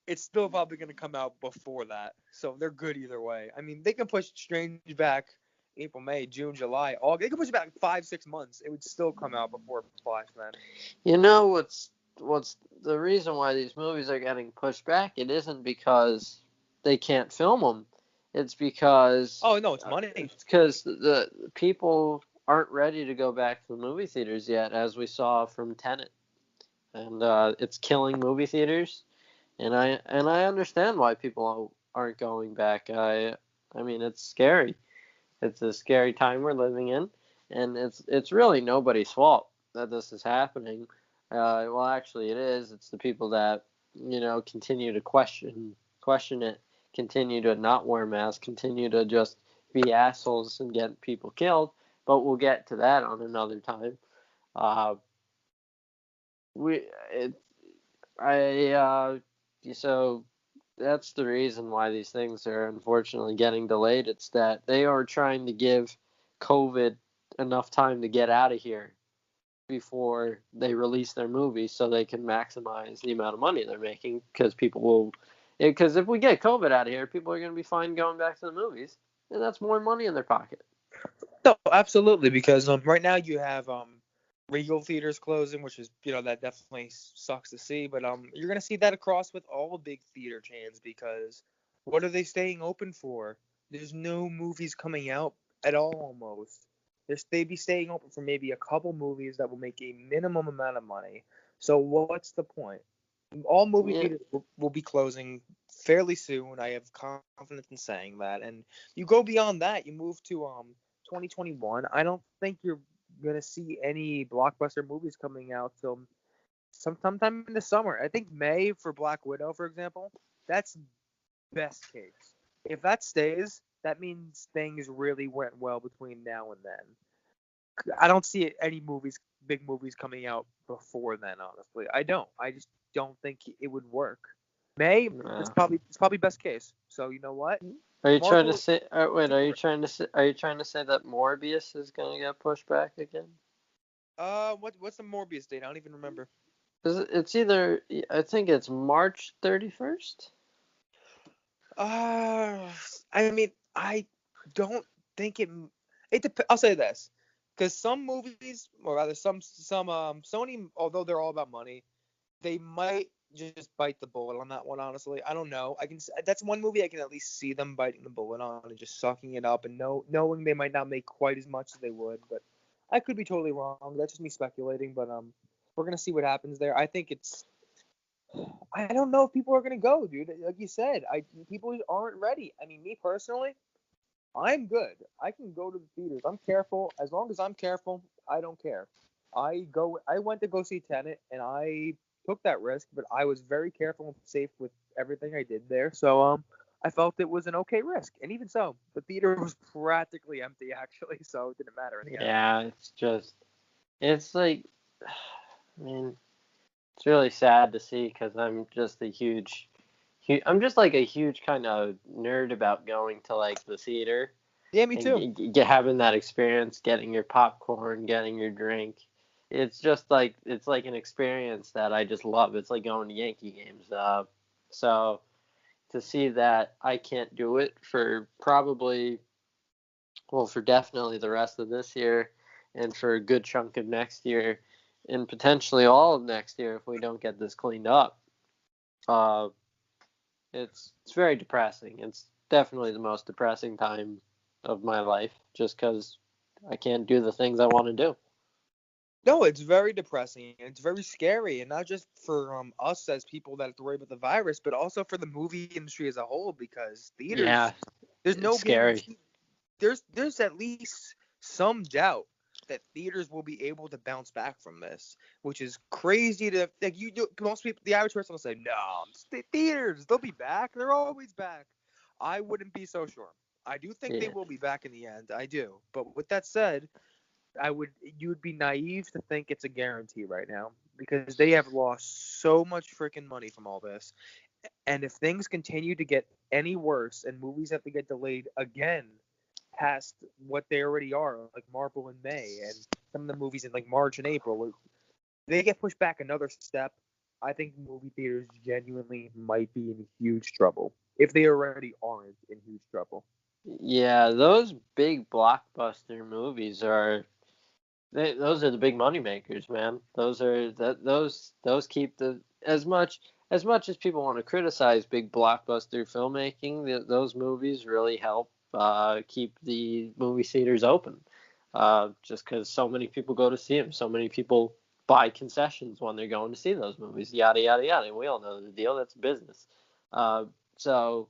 it's still probably going to come out before that. So they're good either way. I mean, they can push Strange back April, May, June, July, August. They can push it back 5-6 months. It would still come out before Flash, man. You know what's the reason why these movies are getting pushed back? It isn't because they can't film them. It's because Oh, no, it's money. the people aren't ready to go back to the movie theaters yet, as we saw from Tenet, and it's killing movie theaters. And I understand why people aren't going back. I mean, it's scary. It's a scary time we're living in, and it's really nobody's fault that this is happening. Well, actually, it is. It's the people that continue to question it, continue to not wear masks, continue to just be assholes and get people killed. But we'll get to that on another time. Uh, we it, I so that's the reason why these things are unfortunately getting delayed. It's that they are trying to give COVID enough time to get out of here before they release their movie so they can maximize the amount of money they're making, because if we get COVID out of here, people are going to be fine going back to the movies, and that's more money in their pocket. No, absolutely, because right now you have Regal theaters closing, which is that definitely sucks to see, but you're gonna see that across with all big theater chains because what are they staying open for? There's no movies coming out at all almost. They be staying open for maybe a couple movies that will make a minimum amount of money. So what's the point? All movie Yeah. theaters will be closing fairly soon. I have confidence in saying that. And you go beyond that, you move to 2021. I don't think you're gonna see any blockbuster movies coming out till sometime in the summer. I think May for Black Widow, for example. That's best case. If that stays, that means things really went well between now and then. I don't see any big movies coming out before then. Honestly, I don't. I just don't think it would work. May, Yeah. it's probably best case. So you know what? Are you trying to Marvel. say? Wait, are you trying to say that Morbius is gonna get pushed back again? What's the Morbius date? I don't even remember. It's either I think it's March 31st. Uh, I mean, I don't think it. I'll say this, because some movies, or rather some Sony, although they're all about money, they might just bite the bullet on that one. Honestly, I don't know. That's one movie I can at least see them biting the bullet on and just sucking it up and knowing they might not make quite as much as they would, but I could be totally wrong. That's just me speculating, but we're gonna see what happens there. I think it's. I don't know if people are gonna go, dude. Like you said, people aren't ready. I mean, me personally, I'm good. I can go to the theaters. I'm careful. As long as I'm careful, I don't care. I went to go see Tenet, and I took that risk, but I was very careful and safe with everything I did there. So I felt it was an okay risk, and even so, the theater was practically empty actually, so it didn't matter in the end. Yeah, it's like, I mean, it's really sad to see because I'm just I'm just like a huge kind of nerd about going to like the theater Yeah, me too. and having that experience, getting your popcorn, getting your drink. It's like an experience that I just love. It's like going to Yankee games. So to see that I can't do it for for definitely the rest of this year and for a good chunk of next year and potentially all of next year if we don't get this cleaned up. Uh, it's very depressing. It's definitely the most depressing time of my life just because I can't do the things I want to do. No, it's very depressing. It's very scary, and not just for us as people that have to worry about the virus, but also for the movie industry as a whole. Because theaters, Yeah, there's it's no scary. guarantee. There's at least some doubt that theaters will be able to bounce back from this, which is crazy to like. You do most people, the average person will say, "No, theaters, they'll be back. They're always back." I wouldn't be so sure. I do think they Yeah, will be back in the end. I do. But with that said, you would be naive to think it's a guarantee right now because they have lost so much freaking money from all this. And if things continue to get any worse and movies have to get delayed again past what they already are, like Marvel in May and some of the movies in like March and April, they get pushed back another step, I think movie theaters genuinely might be in huge trouble if they already aren't in huge trouble. yeah, those big blockbuster movies those are the big money makers, man. Those keep the as much as people want to criticize big blockbuster filmmaking, those movies really help keep the movie theaters open. Just because so many people go to see them, so many people buy concessions when they're going to see those movies, yada yada yada. We all know the deal. That's business. So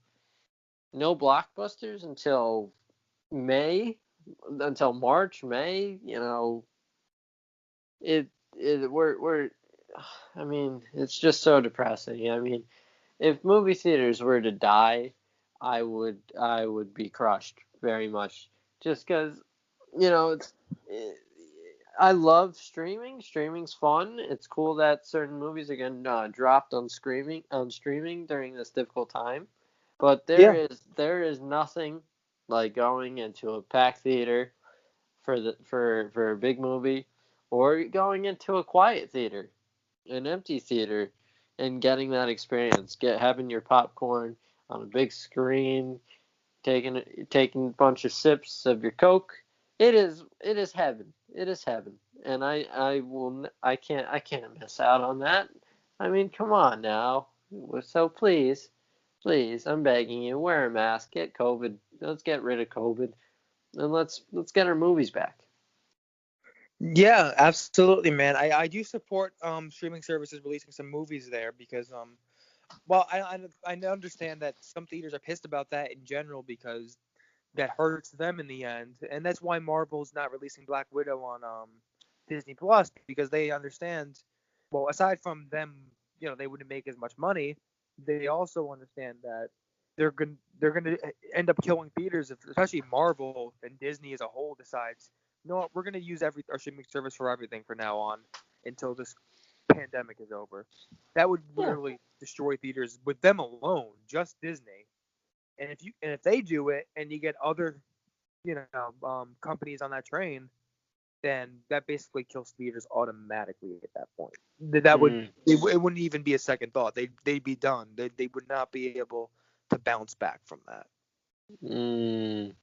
no blockbusters May, until March, May. It we're I mean, it's just so depressing. I mean, if movie theaters were to die, I would be crushed very much just cuz it, I love streaming. Streaming's fun. It's cool that certain movies are getting dropped on streaming during this difficult time. But Yeah. there is nothing like going into a packed theater for a big movie, or going into a quiet theater, an empty theater, and getting that experience. Having your popcorn on a big screen, taking a bunch of sips of your Coke. It is heaven. It is heaven, and I can't miss out on that. I mean, come on now. So please, I'm begging you, wear a mask, get COVID. Let's get rid of COVID, and let's get our movies back. Yeah, absolutely, man. I do support streaming services releasing some movies there because Well, I understand that some theaters are pissed about that in general because that hurts them in the end, and that's why Marvel's not releasing Black Widow on Disney Plus, because they understand. Well, aside from them, they wouldn't make as much money. They also understand that they're gonna end up killing theaters, if, especially Marvel and Disney as a whole decides, we're gonna use our streaming service for everything from now on until this pandemic is over. That would Yeah. literally destroy theaters with them alone, just Disney. And if they do it, and you get other companies on that train, then that basically kills theaters automatically at that point. That would Mm, it wouldn't even be a second thought. They'd be done. They would not be able to bounce back from that. mm.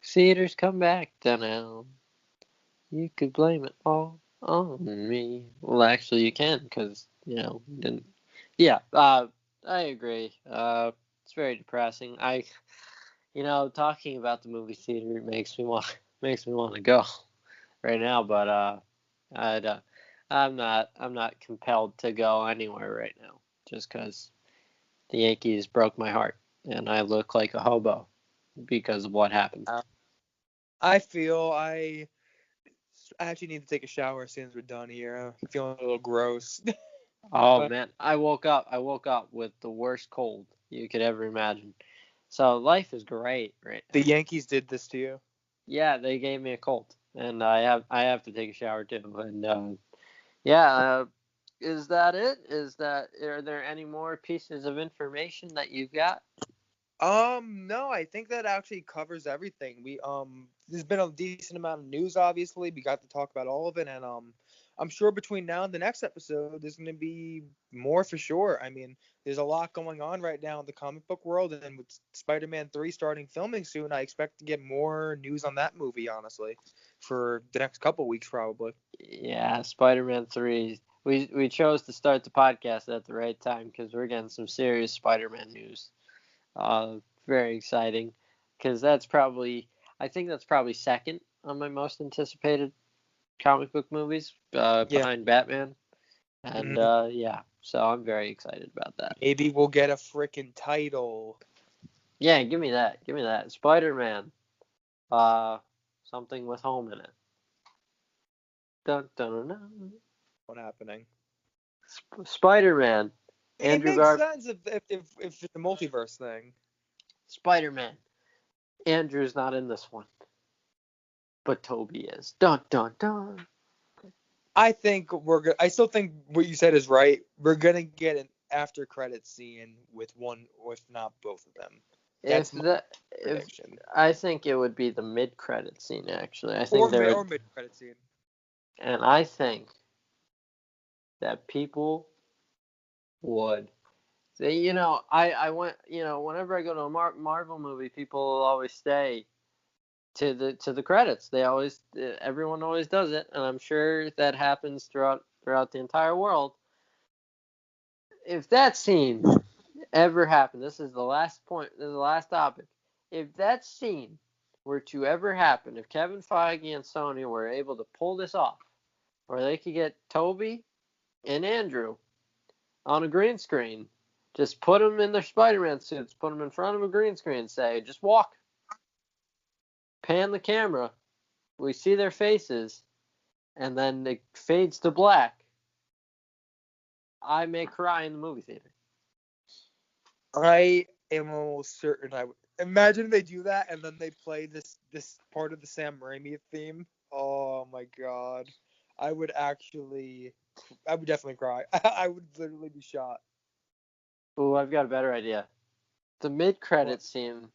Theaters come back now. You could blame it all on me. Well, actually, you can, because, didn't. Yeah, I agree. It's very depressing. Talking about the movie theater makes me want to go right now, but I'd, I'm not compelled to go anywhere right now, just because the Yankees broke my heart, and I look like a hobo because of what happened. I feel I actually need to take a shower as soon as we're done here. I'm feeling a little gross. Oh But man, I woke up with the worst cold you could ever imagine. So life is great right the now. Yankees did this to you. Yeah, they gave me a cold, and I have to take a shower too. And yeah, is that it? Are there any more pieces of information that you've got? No, I think that actually covers everything. There's been a decent amount of news, obviously. We got to talk about all of it, and I'm sure between now and the next episode, there's gonna be more for sure. I mean, there's a lot going on right now in the comic book world, and with Spider-Man 3 starting filming soon, I expect to get more news on that movie, honestly, for the next couple weeks probably. Yeah, Spider-Man 3. We chose to start the podcast at the right time because we're getting some serious Spider-Man news. Uh, Very exciting because I think that's probably second on my most anticipated comic book movies, Yeah. behind Batman. And Mhm. yeah, so I'm very excited about that. Maybe we'll get a freaking title. Yeah, give me that. Give me that. Spider-Man. Uh, Something with home in it. Dun dun dun. Dun. What happening? Spider-Man. It Andrew makes Gar. sense if it's a multiverse thing. Spider-Man. Andrew's not in this one, but Toby is. Dun dun dun. I still think what you said is right. We're gonna get an after credit scene with one, or if not both of them. If That's my that if prediction. I think it would be the mid-credit scene actually. I Or think there would, mid credit scene. and I think that people would. I went. Whenever I go to a Marvel movie, people always stay to the credits. Everyone always does it, and I'm sure that happens throughout the entire world. If that scene ever happened, this is the last point. This is the last topic. If that scene were to ever happen, if Kevin Feige and Sony were able to pull this off, where they could get Toby and Andrew on a green screen, just put them in their Spider-Man suits, put them in front of a green screen, say, just walk, pan the camera, we see their faces, and then it fades to black. I may cry in the movie theater. I am almost certain I would imagine they do that and then they play this part of the Sam Raimi theme. Oh my god. I would definitely cry. I would literally be shot. Ooh, I've got a better idea. The What? mid-credit scene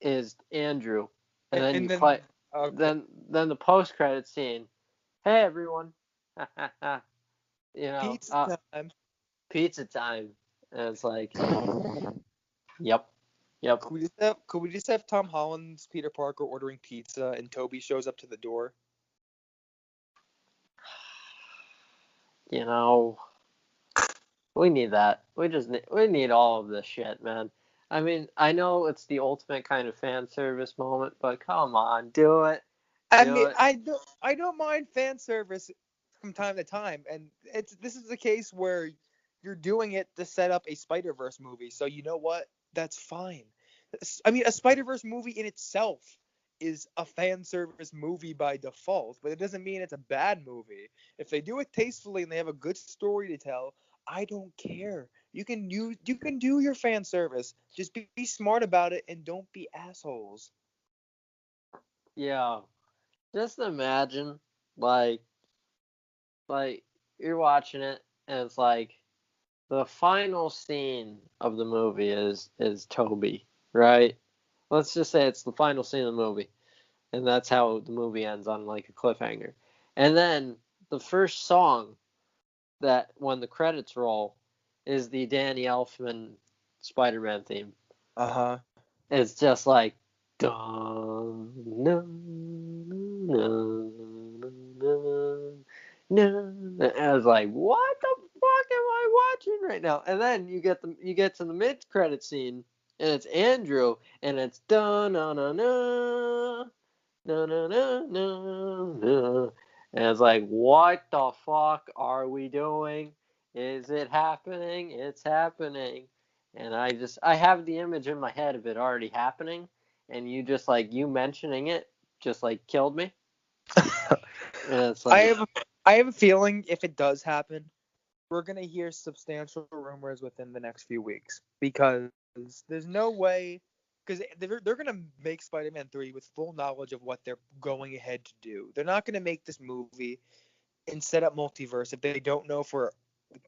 is Andrew, and then And you then play, okay. then the post-credit scene. Hey everyone, you know, Pizza time. pizza time, and it's like, yep, yep. Could we just have Tom Holland's Peter Parker ordering pizza and Toby shows up to the door? You know, we need that. We need all of this shit, man. I mean, I know it's the ultimate kind of fan service moment, but come on, do it, I do mean, it. I don't mind fan service from time to time, and this is the case where you're doing it to set up a Spider-Verse movie. So you know what? That's fine. I mean, a Spider-Verse movie in itself is a fan service movie by default, but it doesn't mean it's a bad movie. If they do it tastefully and they have a good story to tell, I don't care. You can do your fan service. Just be smart about it and don't be assholes. Yeah. Just imagine, like, you're watching it, and it's like the final scene of the movie is Toby, right? Let's just say it's the final scene of the movie, and that's how the movie ends, on like a cliffhanger. And then the first song that when the credits roll is the Danny Elfman Spider-Man theme. Uh-huh. It's just like dun, dun, dun, dun, dun. And I was like, what the fuck am I watching right now? And then you get to the mid credit scene, and it's Andrew, and it's dun na na na na na na na. And it's like, what the fuck are we doing? Is it happening? It's happening. And I have the image in my head of it already happening, and you just like, you mentioning it just like killed me. And it's like, I have a feeling if it does happen, we're gonna hear substantial rumors within the next few weeks because there's no way, because they're gonna make Spider-Man 3 with full knowledge of what they're going ahead to do. They're not gonna make this movie and set up multiverse if they don't know for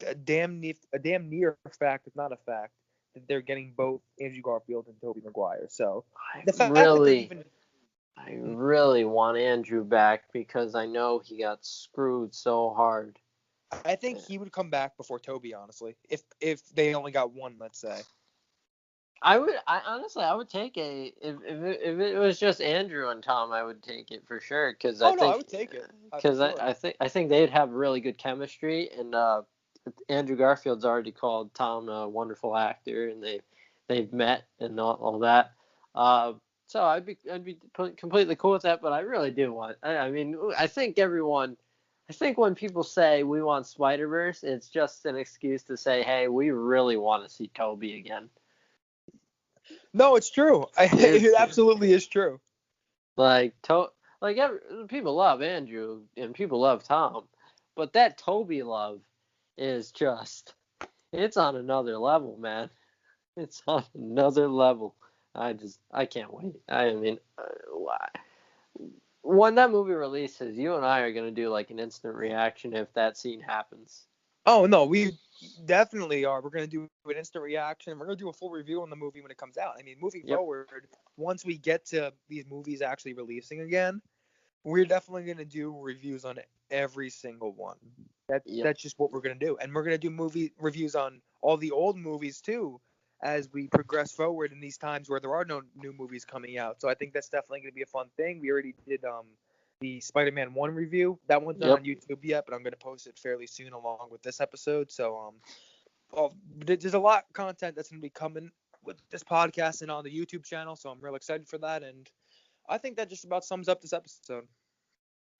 a damn near fact, if not a fact, that they're getting both Andrew Garfield and Tobey Maguire. So the fact that they're even I really want Andrew back because I know he got screwed so hard. I think he would come back before Tobey, honestly. If they only got one, let's say. I honestly would take if it was just Andrew and Tom, I would take it for sure because I I would take it. Because I think they'd have really good chemistry, and Andrew Garfield's already called Tom a wonderful actor, and they've met and all that. So I'd be completely cool with that, but I really do want. I mean, I think when people say we want Spider-Verse, it's just an excuse to say, hey, we really want to see Tobey again. No, it's true. It absolutely is true. People love Andrew and people love Tom, but that Tobey love is just, it's on another level, man. It's on another level. I can't wait. I mean, when that movie releases, you and I are gonna do like an instant reaction if that scene happens. Oh no, we definitely are. We're gonna do an instant reaction. We're gonna do a full review on the movie when it comes out. I mean, moving forward, once we get to these movies actually releasing again, we're definitely gonna do reviews on every single one. That's just what we're gonna do, and we're gonna do movie reviews on all the old movies too, as we progress forward in these times where there are no new movies coming out. So I think that's definitely gonna be a fun thing. We already did the Spider-Man 1 review. That one's not on YouTube yet, but I'm going to post it fairly soon along with this episode. So there's a lot of content that's going to be coming with this podcast and on the YouTube channel, so I'm real excited for that, and I think that just about sums up this episode.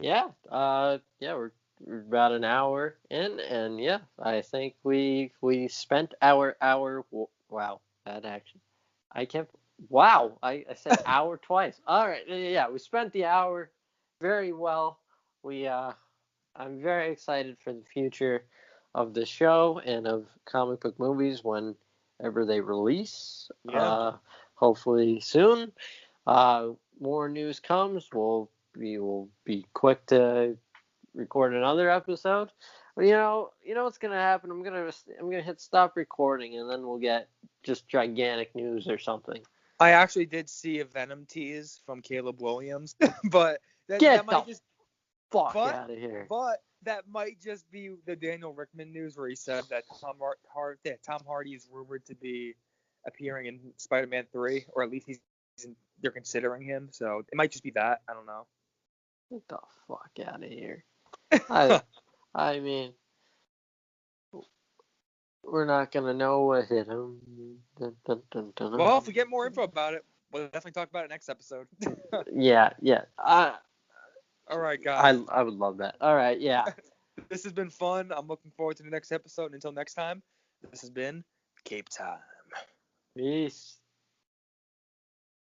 Yeah, we're about an hour in, and yeah, I think we spent our hour. Wow, that action. I can't. Wow, I said hour twice. All right, yeah, we spent the hour very well. I'm very excited for the future of the show and of comic book movies whenever they release. Yeah. Hopefully soon. More news comes. We will be quick to record another episode. But you know what's gonna happen. I'm gonna hit stop recording, and then we'll get just gigantic news or something. I actually did see a Venom tease from Caleb Williams, but that might just fuck out of here. But that might just be the Daniel Rickman news where he said that Tom Hardy is rumored to be appearing in Spider-Man 3, or at least they're considering him. So it might just be that. I don't know. Get the fuck out of here. I mean, we're not gonna know what hit him. Well, if we get more info about it, we'll definitely talk about it next episode. Yeah. All right, guys. I would love that. All right, yeah. This has been fun. I'm looking forward to the next episode. And until next time, This has been Cape Time. Peace.